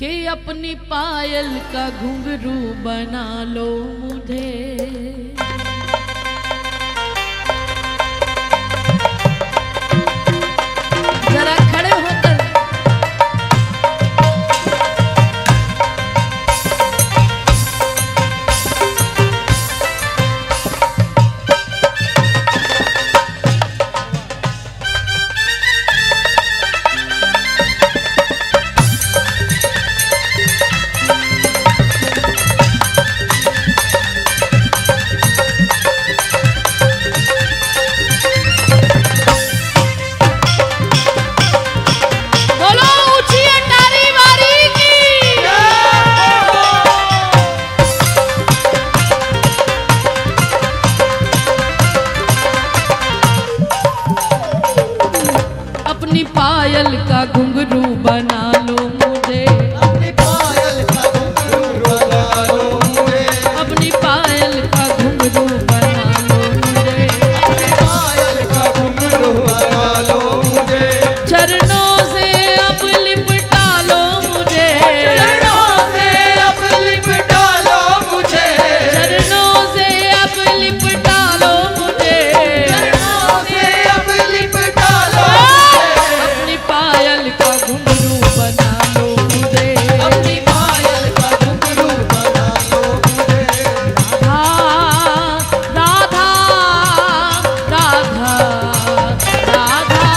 कि अपनी पायल का घुंघरू बना लो मुझे। जरा खड़े होकर पायल का घुंघरू बना लो मुझे, अपनी पायल का घुंघरू बना लो मुझे, अपनी पायल का घुंघरू बना लो मुझे, अपनी पायल का घुंघरू बना लो मुझे, चरणों से अब लिपटा लो मुझे, चरणों से अब लिपटा लो मुझे, चरणों से अब लिपटा लो मुझे, चरणों से अब लिपटा लो अपनी पायल का घुंघरू बना लो मुझे, अपनी पायल का घुंघरू बना लो मुझे। राधा राधा राधा राधा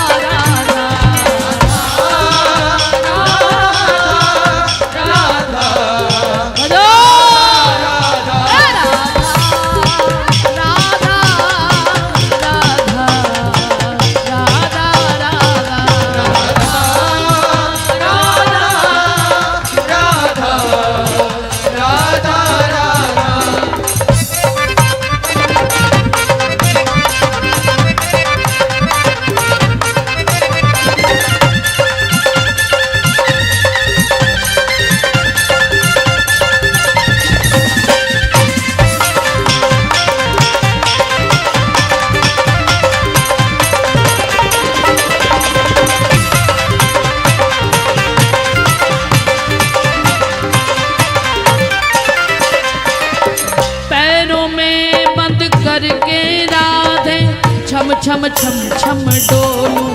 करके राधे छम छम छम छम डोलू,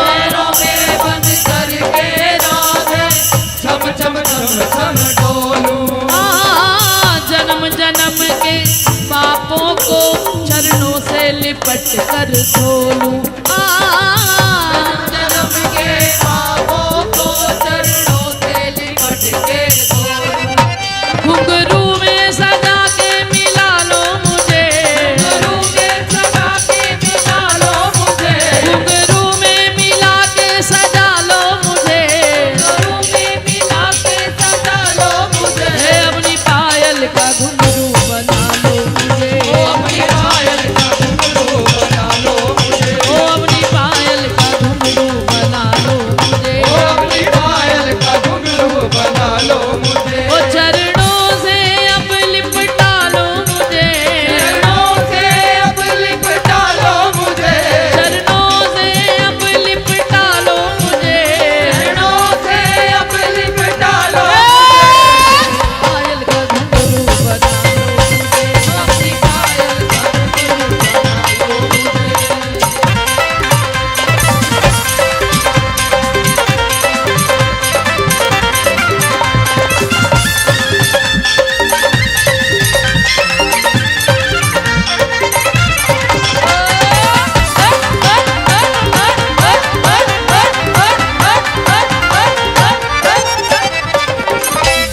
पैरों में बंद करके राधे छम छम छम छम डोलू, जन्म जन्म के पापों को चरणों से लिपट कर धोलू, जन्म के पापों को चरणों से लिपट के धोलू, घुंघरू में सजा के मिला लो मुझे, घुंघरू में सजा के मिला लो मुझे, घुंघरू में मिला के सजा लो मुझे, घुंघरू में मिला के सजा लो मुझे, अपनी पायल का घुंघरू बना लो मुझे, अपनी पायल का घुंघरू बना लो मुझे, अपनी पायल का घुंघरू बना लो मुझे, अपनी पायल का घुंघरू बना लो मुझे, चरणों से अब लिपटा लो मुझे, चरणों से अब लिपटा लो मुझे, चरणों से अब लिपटा लो मुझे, चरणों से अब लिपटा लो पायल का घुंघरू बना लो मुझे, अपनी पायल का घुंघरू बना लो मुझे।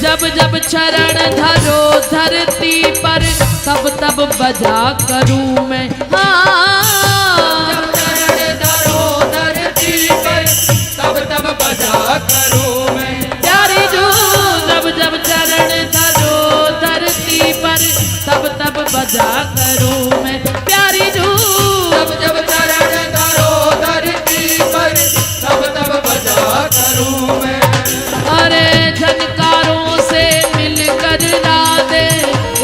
जब जब चरण धरो धरती पर तब तब बजा करूं मैं, जब चरण धरो धरती पर तब तब बजा करूं मैं, प्यारी जू जब जब चरण धरो धरती पर तब तब बजा करूं मैं, प्यारी जू जब जब चरण धरो धरती पर तब तब बजा करूं मैं, अरे झनकारों से मिलकर राधे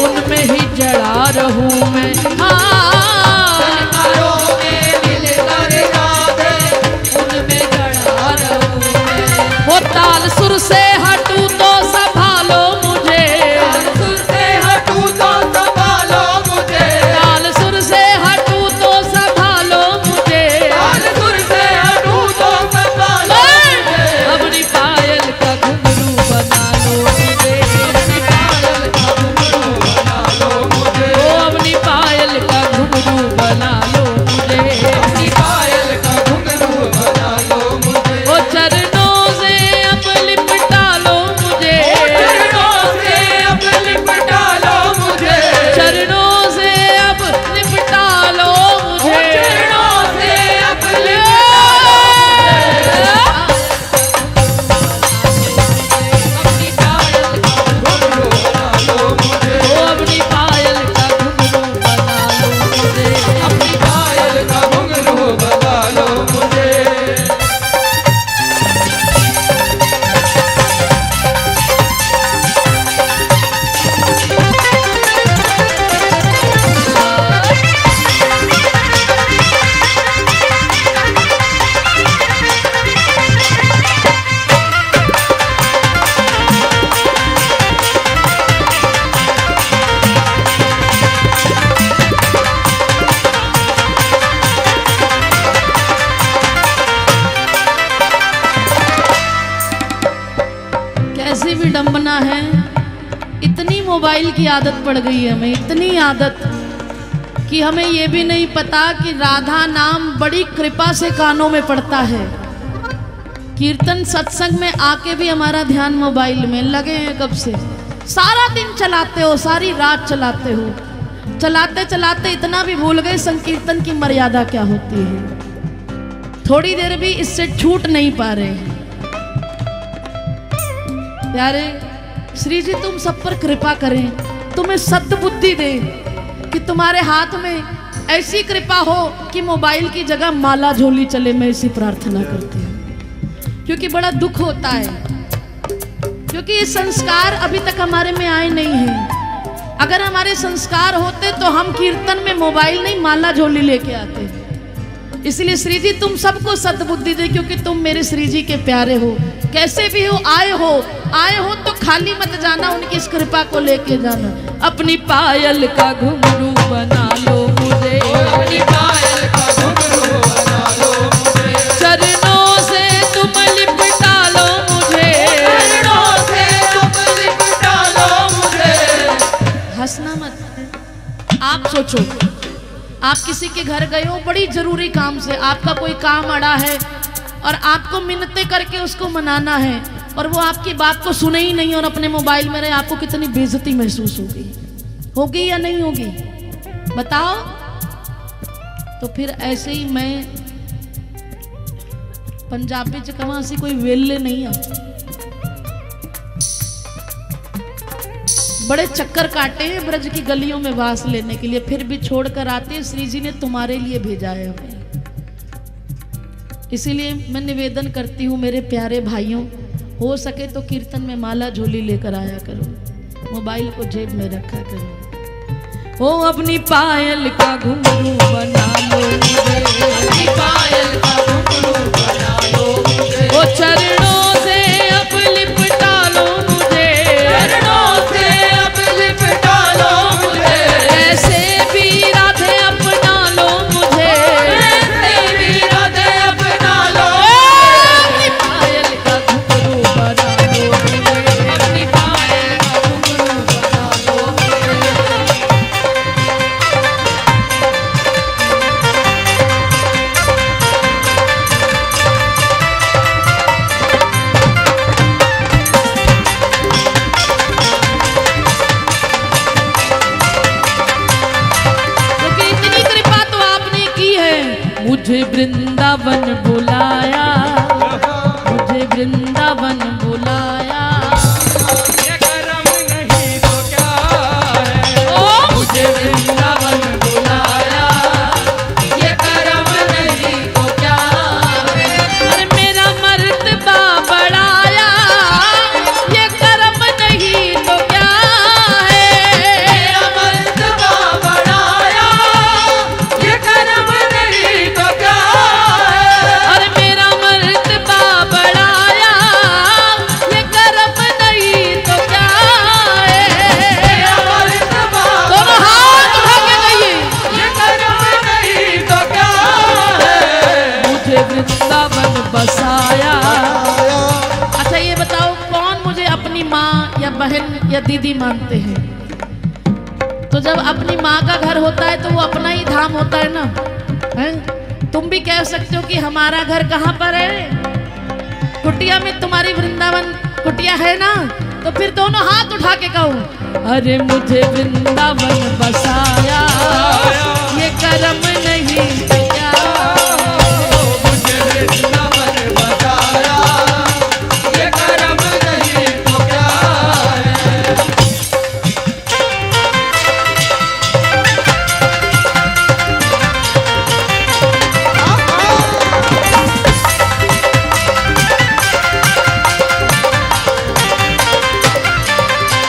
उनमें ही जड़ा रहूं मैं, ताल सुर से हटूं तो संभालो मुझे, ताल सुर से हटूं तो संभालो मुझे, ताल सुर से हटूं तो संभालो मुझे, ताल सुर से हटूं तो संभालो मुझे, अपनी पायल का घुंघरू बना लो मुझे, अपनी पायल का घुंघरू बना लो मुझे, ओ अपनी पायल का घुंघरू बना लो मुझे, अपनी पायल का घुंघरू बना लो मुझे, ओ चरणों से अब लिपटा लो मुझे, चरणों से अब लिपटा लो मुझे, चरणों से अब लिपटा लो मुझे, चरणों से अब अपनी पायल का घुंघरू बना लो मुझे, ओ अपनी पायल का घुंघरू बना लो मुझे, अपनी पायल का घुंघरू बना लो मुझे। कैसी विडंबना है, इतनी मोबाइल की आदत पड़ गई है हमें, इतनी आदत कि हमें ये भी नहीं पता कि राधा नाम बड़ी कृपा से कानों में पड़ता है। कीर्तन सत्संग में आके भी हमारा ध्यान मोबाइल में लगे हैं कब से, सारा दिन चलाते हो, सारी रात चलाते हो, चलाते चलाते इतना भी भूल गए संकीर्तन की मर्यादा क्या होती है, थोड़ी देर भी इससे छूट नहीं पा रहे हैं। प्यारे श्री जी तुम सब पर कृपा करें, तुम्हें सद्बुद्धि दे कि तुम्हारे हाथ में ऐसी कृपा हो कि मोबाइल की जगह माला झोली चले। मैं ऐसी प्रार्थना करती हूँ, क्योंकि बड़ा दुख होता है, क्योंकि ये संस्कार अभी तक हमारे में आए नहीं हैं। अगर हमारे संस्कार होते तो हम कीर्तन में मोबाइल नहीं माला झोली लेके आते। इसलिए श्री जी तुम सबको सद्बुद्धि दे, क्योंकि तुम मेरे श्री जी के प्यारे हो, कैसे भी हो आए हो तो खाली मत जाना, उनकी इस कृपा को लेके जाना। अपनी पायल का घुंघरू बना लो मुझे, अपनी पायल का घुंघरू बना लो मुझे, चरणों से तुम लिपटा लो मुझे, चरणों से तुम लिपटा लो मुझे। हंसना मत। आप सोचो, आप किसी के घर गए हो बड़ी जरूरी काम से, आपका कोई काम अड़ा है और आपको मिन्नतें करके उसको मनाना है, और वो आपकी बात को सुने ही नहीं और अपने मोबाइल में रहे, आपको कितनी बेइज्जती महसूस होगी या नहीं होगी, बताओ। तो फिर ऐसे ही मैं पंजाबी च कहां सी कोई वेले नहीं आ, बड़े चक्कर काटे हैं ब्रज की गलियों में वास लेने के लिए, फिर भी छोड़कर आते श्री जी ने तुम्हारे लिए भेजा है हमें। इसीलिए मैं निवेदन करती हूँ मेरे प्यारे भाइयों, हो सके तो कीर्तन में माला झोली लेकर आया करो, मोबाइल को जेब में रखा करो। हो अपनी पायल का घुंघरू बना लो मुझे, अपनी पायल का घुंघरू बना लो मुझे, ओ चरणों से अब लिपटा लो मुझे, चरणों से अब लिपटा लो मुझे, ऐसे भी राधे अपना लो मुझे, ऐसे भी राधे अपना लो, अपनी पायल का घुंघरू बना लो मुझे, अपनी पायल का घुंघरू बना लो मुझे। क्योंकि इतनी कृपा तो आपने की है। मुझे वृंदावन बुलाया, मुझे वृंदावन बुलाया, ये करम नहीं तो क्या है, ओ मुझे वृंदावन बुलाया, ये करम नहीं तो क्या है, अरे मेरा मर्तबा बढ़ाया, ये कर्म नहीं तो क्या है, मेरा मर्तबा बढ़ाया, ये करम नहीं तो क्या है, अरे मेरा मर्तबा बढ़ाया, या दीदी मानते हैं। तो जब अपनी माँ का घर होता है तो वो अपना ही धाम होता है ना, है? तुम भी कह सकते हो कि हमारा घर कहाँ पर है, कुटिया में तुम्हारी वृंदावन कुटिया है ना, तो फिर दोनों हाथ उठा के कहो, अरे मुझे वृंदावन बसाया ये कर्म नहीं किया। मुझे वृंदावन बसाया ये कर्म नहीं तो क्या है।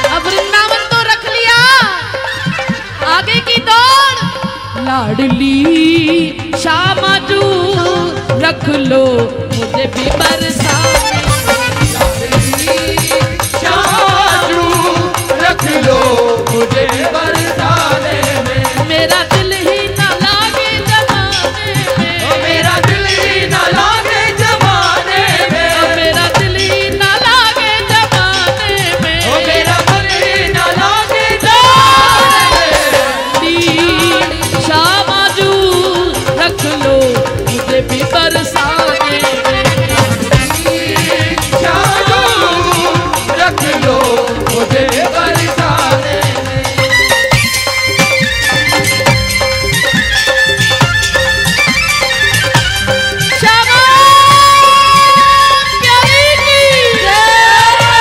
अब वृंदावन तो रख लिया, आगे की दौड़। लाडली श्यामा जू रख लो मुझे भी बरसाने, शाजू रख लो मुझे बरसाने में। मेरा दिल ही ना लागे जमाने में, मेरा दिल ही ना लागे जमाने में। मेरा दिल ही ना लागे जमाने में। मेरा दिल ही ना लागे जमाने में। श्यामा जू रख लो मुझे भी बरसाने में। शाजू रख लो मुझे बरसाने में। श्यामा प्यारी की जय हो।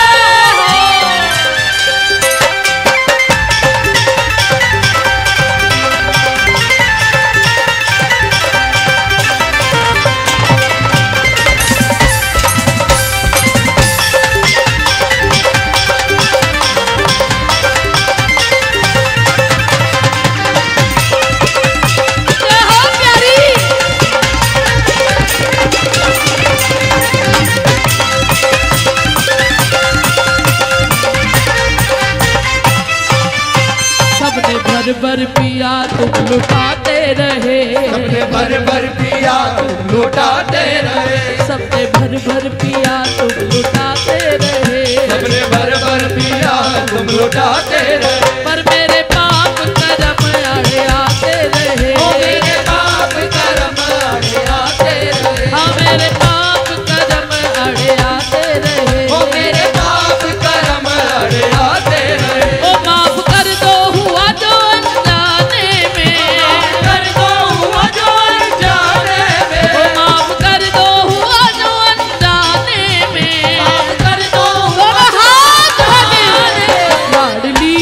जय हो प्यारी। सबने भर भर पिया तुम लुटाते रहे, सबने भर भर पिया तुम लुटाते रहे। सबने भर भर पिया तुम लुटाते रहे। सबने भर भर पिया तुम लुटाते रहे। पर मेरे पाप कर्म आड़े आते रहे। ओ मेरे पाप कर्म आड़े आते रहे। हाँ मेरे पाप कर्म आड़े आते रहे। ओ मेरे पाप कर्म आड़े आते रहे। ओ माफ कर दो हुआ जो अनजाने में, कर दो हुआ जो अनजाने में। ओ माफ कर दो हुआ जो अनजाने में। माफ कर दो दोनों हाथ उठाके, लाडली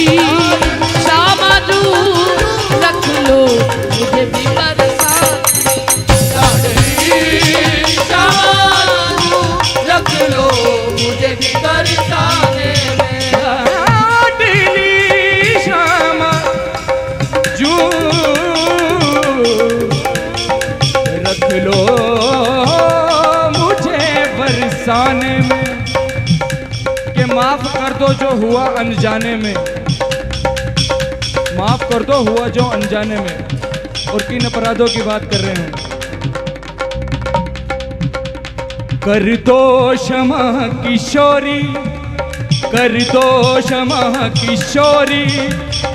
श्यामा जू रख लो मुझे भी बरसाने। लाडली शाजू रख लो मुझे भी बरसाने में। लाडली श्यामा जू रख लो मुझे बरसाने में। कि माफ कर दो जो हुआ अनजाने में, माफ कर दो हुआ जो अनजाने में। और किन अपराधों की बात कर रहे हैं? कर दो क्षमा किशोरी, कर दो क्षमा किशोरी,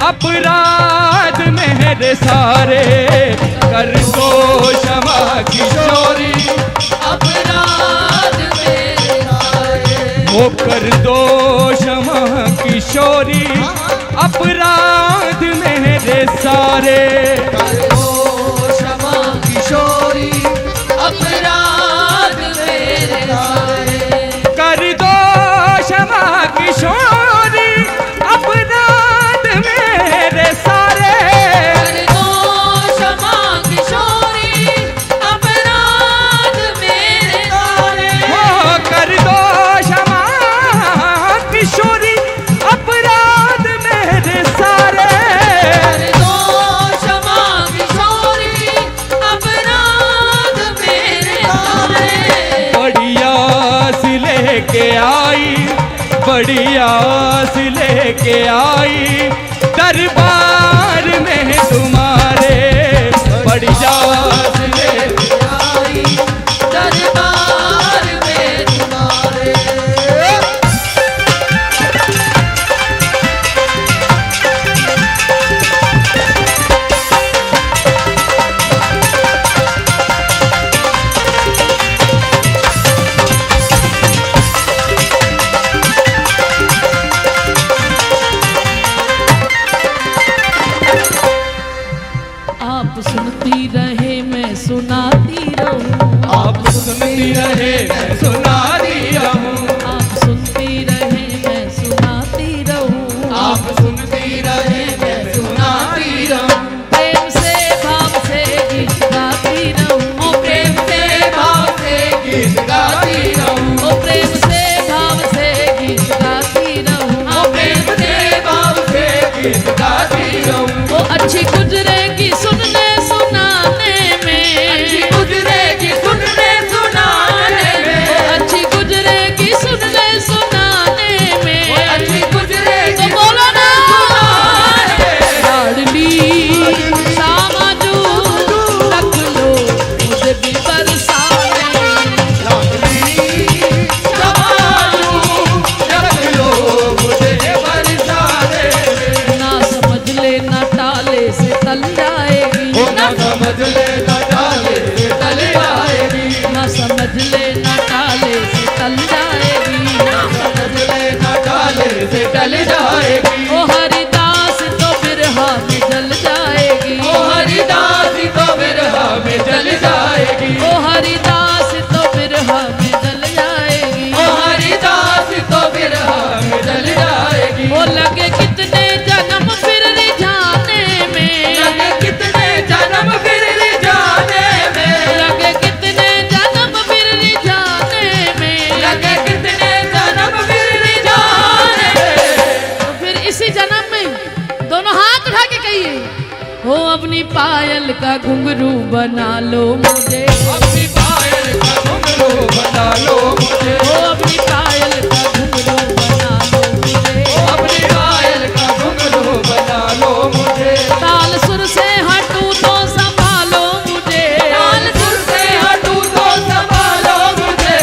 अपराध मेरे सारे। कर दो क्षमा किशोरी, अपराध मेरे सारे। वो कर दो क्षमा किशोरी, अपराध मेरे सारे। कर दो क्षमा किशोरी, अपराध मेरे सारे। कर दो क्षमा किशोरी, अपराध मेरे सारे। कर दो क्षमा किशोरी, अपराध मेरे सारे। हो कर दो क्षमा किशोरी, अपराध मेरे सारे। कर दो क्षमा किशोरी, अपराध मेरे सारे। बड़ी आस लेके आई, बड़ी आस लेके आई, दरबार में तुम्हारे। बड़ी आस लेके आई दरबार में तुम्हारे। अपनी पायल का घुंघरू बना लो मुझे, अपनी पायल का घुंघरू बना लो मुझे, ओ अपनी पायल का घुंघरू बना लो मुझे, अपनी पायल का घुंघरू बना लो मुझे, ताल सुर से हटूं तो संभालो मुझे, ताल सुर से हटूं तो संभालो मुझे,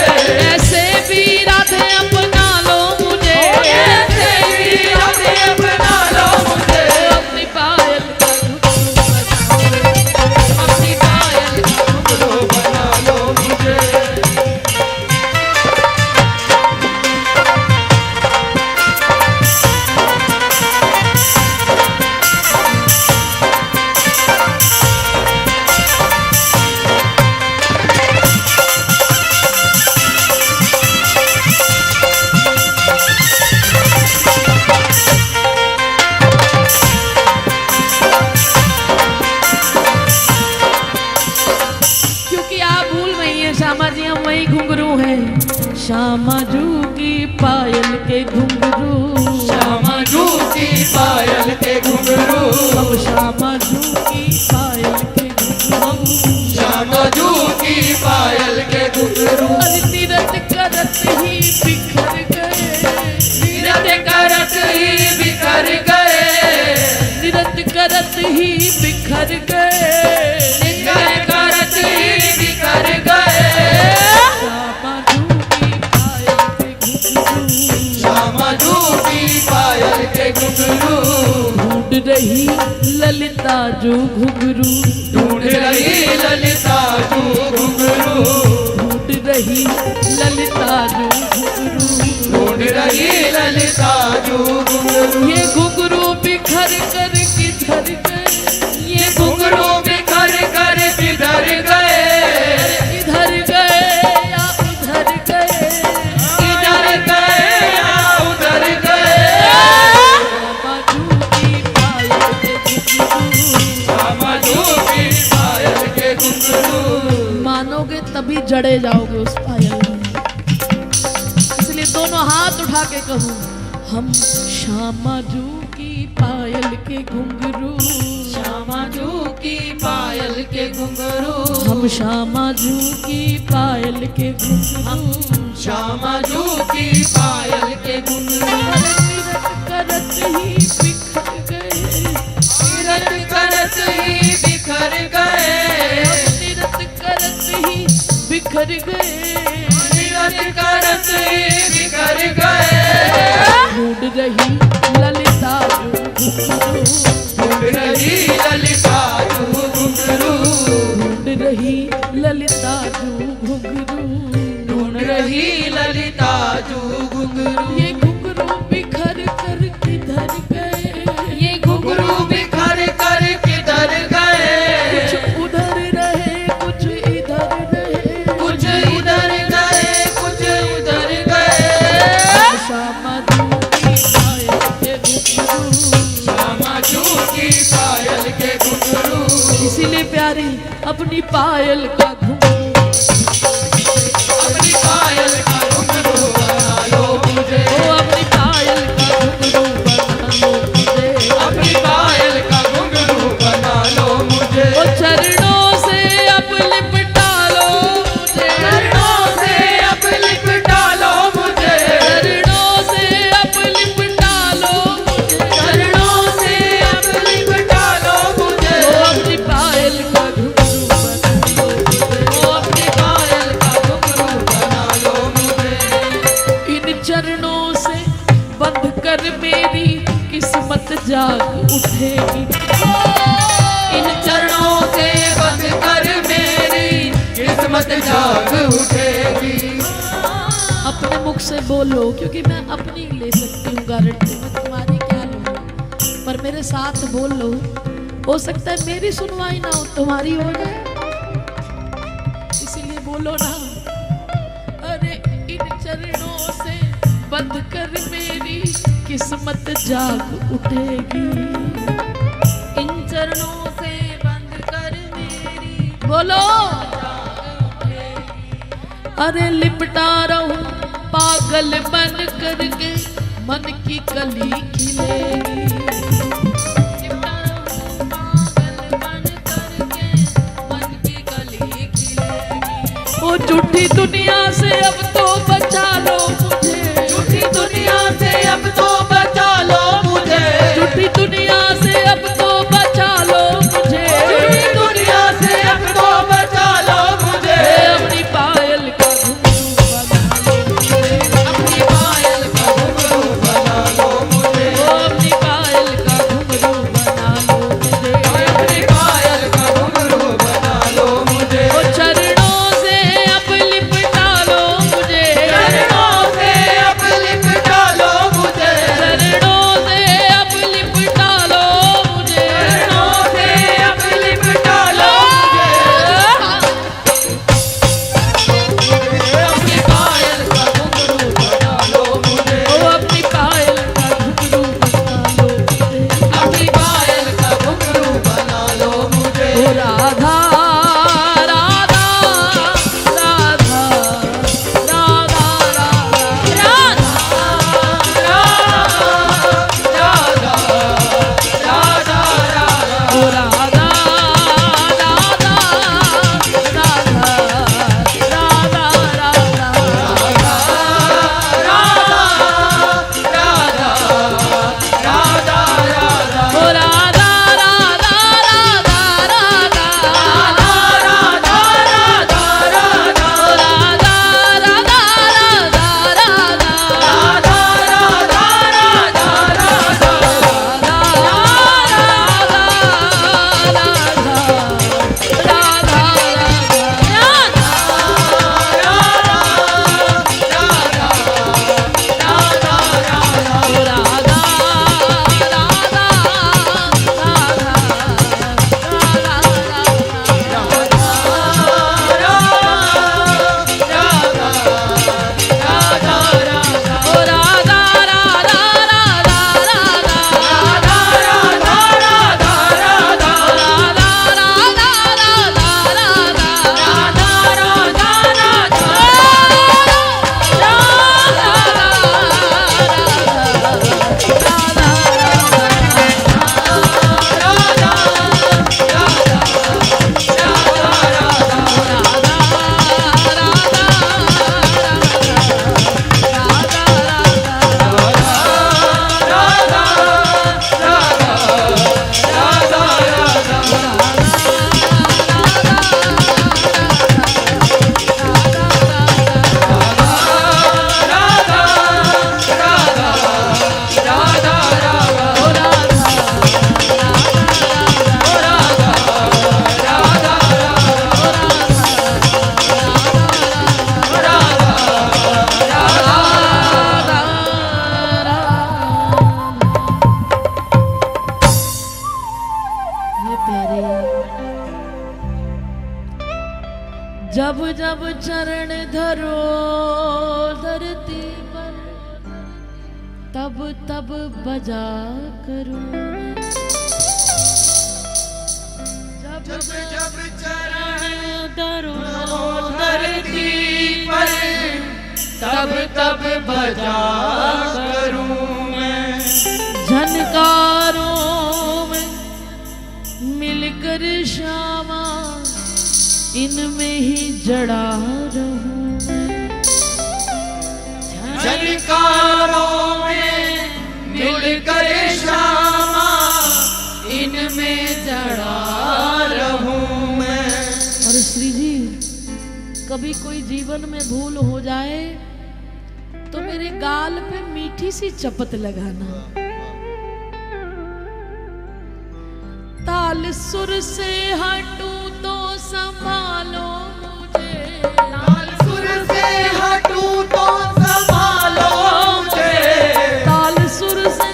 ऐसे भी राधे अपना लो मुझे, ऐसे भी राधे अपना लो मुझे, अपनी पायल का घुंघरू अपनी पायल का घुंघरू बना लो मुझे। क्योंकि आप भूल गई हैं श्यामा जी, हम वही घुंघरू हैं, श्यामा जू की पायल के घुंघरू, श्यामा जू की पायल के घुंघरू, हम श्यामा जू की पायल के घुंघरू, श्यामा जू की पायल के घुंघरू, अरे तीरथ करत ही बिखर गए, तीरथ करत ही बिखर गए, तीरथ करत ही बिखर गए, तीरथ करत ही बिखर गए, श्यामा जू की पायल के घुंघरू, श्यामा जू की पायल के घुंघरू, ढूंढ रही ललिता जो घुंघरू, ढूंढ रही ललिता जू घुंघरू, ढूंढ रही ललिता जो घुंघरू, ढूंढ रही ललिता जू घुंघरू, ये घुंघरू बिखर कर किधर गए, ये घुंघरू बिखर कर बिखर गए, इधर गए या उधर गए, इधर गए या उधर गए, श्यामा जू की पायल के घुंघरू, मानोगे तभी जड़े जाओगे उस पायल में, इसलिए दोनों हाथ उठा के कहूँ, हम श्यामा जू की पायल के घुंघरू, श्यामा जू की पायल के घुंघरू, हम श्यामा जू की पायल के घुंघरू, श्यामा जू की पायल के घुंघरू, तीरथ करत ही बिखर गए, तीरथ करत ही बिखर गए, तीरथ करत ही बिखर गए, तीरथ करत ही बिखर गए, ढूंढ रही ललिता जो घुंघरू, ढूंढ रही ललिता जू घुंघरू, ढूंढ रही ललिता जो घुंघरू, ढूंढ रही ललिता जू घुंघरू, ये घुंघरू बिखर कर किधर गए, ये घुंघरू बिखर कर किधर गए, कुछ उधर रहे कुछ इधर रहे, कुछ इधर गए कुछ उधर गए, श्यामा जू की पायल के घुंघरू, श्यामा जू की पायल के घुंघरू, इसीलिए प्यारी अपनी पायल का घुंघरू, अपनी पायल का घुंघरू बना लो मुझे, ओ अपनी पायल का घुंघरू बना लो मुझे, अपनी पायल का घुंघरू बना लो मुझे, ओ चरणों से अब लिपटा लो मुझे, चरणों से अब लिपटा लो मुझे, चरणों से अब लिपटा लो मुझे, चरणों से अब लिपटा लो मुझे, ओ अपनी पायल का घुंघरू बना लो मुझे, ओ अपनी पायल का घुंघरू बना लो मुझे, इन चरणों से बंध कर मेरी किस्मत जाग उठेगी, इन चरणों से बंद कर मेरी किस्मत जाग उठेगी, अपने मुख से बोलो, क्योंकि मैं अपनी ले सकती हूँ गारंटी, मैं तुम्हारी क्या लूँ, पर मेरे साथ बोलो, हो सकता है मेरी सुनवाई ना हो तुम्हारी हो जाए, इसीलिए बोलो ना, अरे इन चरणों से बंद कर मेरी किस्मत जाग उठेगी, इन चरणों से बंद कर मेरी बोलो, जाग उठेगी, अरे लिपटा रहूं पागल बन करके मन की कली खिलेगी, पागल बन झूठी दुनिया से अब तो बचा लो मुझे, झूठी दुनिया से अब तो बचा लो मुझे, झूठी दुनिया से अब तो बचा लो मुझे, झूठी दुनिया से अब तो बचा लो मुझे, अपनी पायल का घुंघरू बना लो मुझे, अपनी पायल का घुंघरू बना लो मुझे, अपनी पायल का घुंघरू बना लो मुझे, अपनी पायल का घुंघरू बना लो मुझे, चरणों से अब लिपटा लो मुझे, चरणों से अब लिपटा लो मुझे, चरणों से अब लिपटा लो मुझे, चरणों से अब लिपटा लो मुझे, अपनी पायल का घुंघरू बना लो मुझे, अपनी पायल का घुंघरू बना लो मुझे, अपनी पायल का घुंघरू बना लो मुझे, राधा राधा राधा राधा राधा जब जब चरण धरो धरती पर तब तब बजा करूं जब जब चरण धरो धरती पर तब तब बजा करूं मैं, झनकारों में मिलकर श्यामा इनमें ही जड़ा रहूं मैं, झनकारों में मिलकर श्यामा इनमें जड़ा रहूं मैं। और श्री जी कभी कोई जीवन में भूल हो जाए तो मेरे गाल पे मीठी सी चपत लगाना, ताल सुर से हटूं तो संभालो मुझे, ताल सुर से हटूं तो संभालो मुझे, ताल सुर से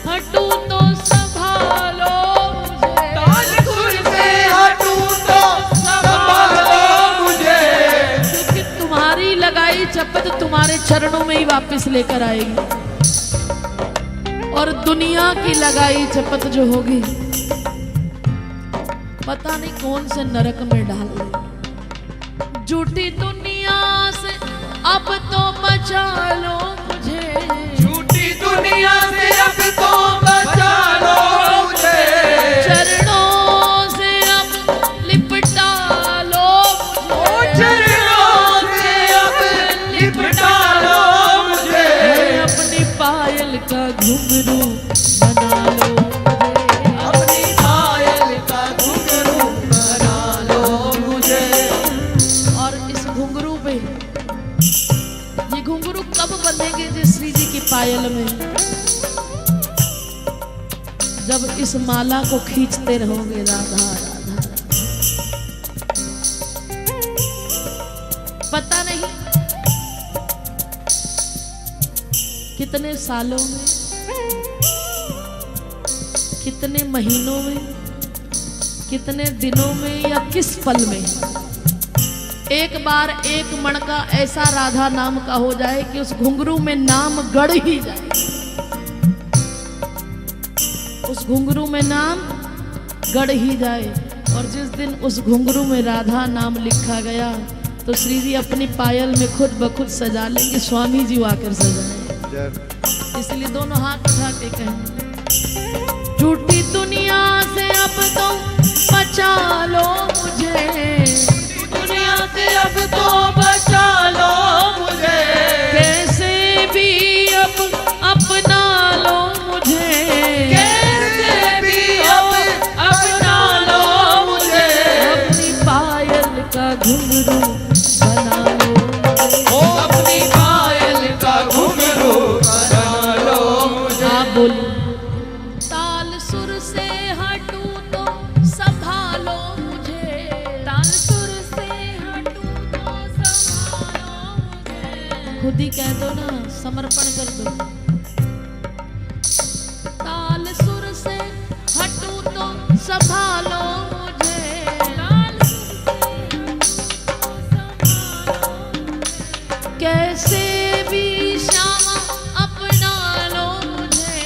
हटूं तो संभालो मुझे, ताल सुर से हटूं तो संभालो मुझे, क्योंकि तुम्हारी लगाई चपत तुम्हारे चरणों में ही वापस लेकर आएगी, और दुनिया की लगाई चपत जो होगी पता नहीं कौन से नरक में डाल दे। झूठी दुनिया से अब तो बचा लो मुझे, झूठी दुनिया से अब तो बचा लो मुझे, चरणों से अब लिपटा लो मुझे, चरणों घुंघरू बना लो मुझे। अपनी पायल का घुंघरू बना लो मुझे। और इस घुंघरू पे, ये घुंघरू कब बंधेंगे जी श्री जी की पायल में? जब इस माला को खींचते रहोगे राधा राधा राधा। पता नहीं कितने सालों में, कितने महीनों में, कितने दिनों में या किस पल में एक बार एक मणका ऐसा राधा नाम का हो जाए कि उस घुंघरू में नाम गढ़ ही जाए, उस घुंघरू में नाम गढ़ ही जाए। और जिस दिन उस घुंघरू में राधा नाम लिखा गया तो श्री जी अपनी पायल में खुद ब खुद सजा लेंगे, स्वामी जी आकर सजाएं। इसलिए दोनों हाथ उठा के कहें, झूठी दुनिया से अब तो बचा लो मुझे, दुनिया से अब तो बचा लो मुझे। कैसे भी अब अपना लो मुझे, कैसे भी अब अपना लो मुझे। अपनी पायल का घुंघरू बना लो मुझे। ओ अपनी पायल का घुंघरू बना लो मुझे। आप बोलिए, ताल सुर से हटूं तो संभालो मुझे, ताल सुर से हटूं तो संभालो मुझे। खुद ही कह दो ना, समर्पण कर दो। ताल सुर से हटूं तो संभालो मुझे, ताल सुर से हटूं तो संभालो मुझे। कैसे भी श्यामा अपना लो मुझे,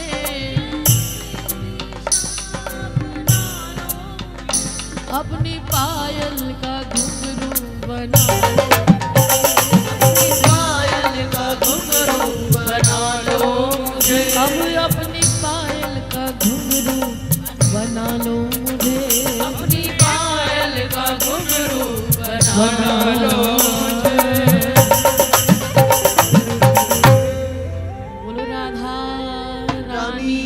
अपनी पायल का घुंघरू बना लो, अपनी पायल का घुंघरू बना लो मुझे। अब अपनी पायल का घुंघरू बना लो मुझे, अपनी पायल का घुंघरू बना लो मुझे। बोलो राधा रानी रानी